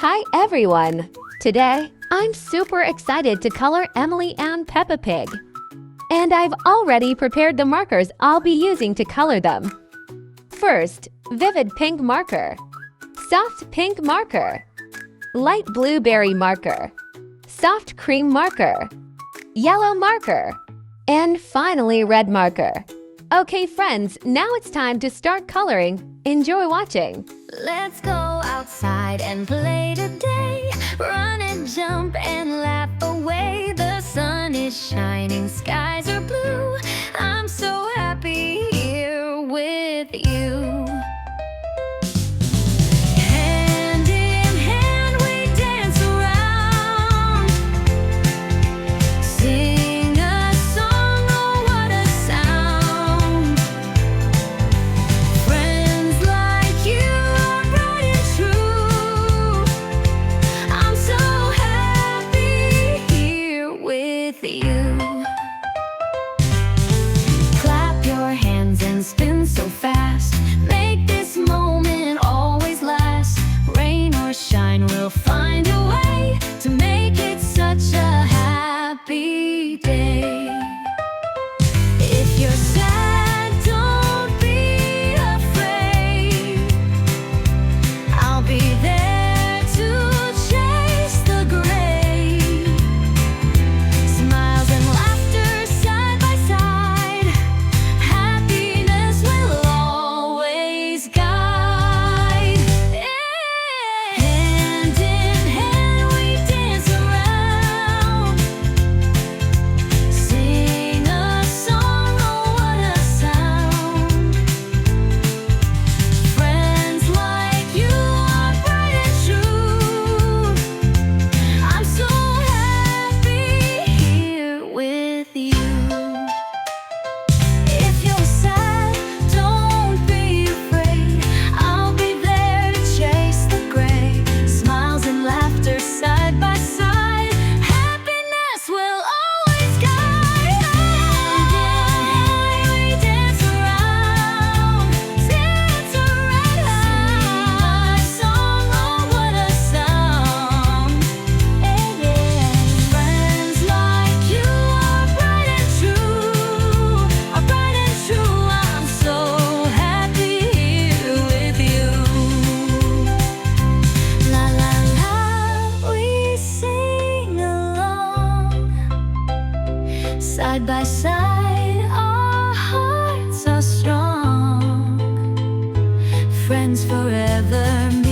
Hi everyone! Today, I'm super excited to color Emily and Peppa Pig. And I've already prepared the markers I'll be using to color them. First, vivid pink marker, soft pink marker, light blueberry marker, soft cream marker, yellow marker, and finally red marker. Okay friends, now it's time to start coloring. Enjoy watching! Let's go outside and play today. Run and jump and laugh away. The sun is shining, skies are blue. I'm so happy here with you. Hand in hand we dance around. Sing a song, oh what a sound. Friends like you are bright and true. I'm so happy here with you. Clap your hands and spin so fast. Make this moment always last. Rain or shine, we'll find a way to make it such a happy day. If you're sad, don't be afraid. I'll be there to chase the gray. Smiles and laughter side by side. Happiness will always guide. Hand in hand we dance around. Sing a song, oh what a sound. Friends like you are bright and true. I'm so happy here with you. If you're sad, don't be afraid. I'll be there to chase the gray. Smiles and laughter side by side. Happiness will always guide. We dance around, dance around. Song, oh what a sound. Friends like you are bright and true, are bright and true. I'm so happy here with you. La la la, we sing along. Side by side, our hearts are strong. Friends forever.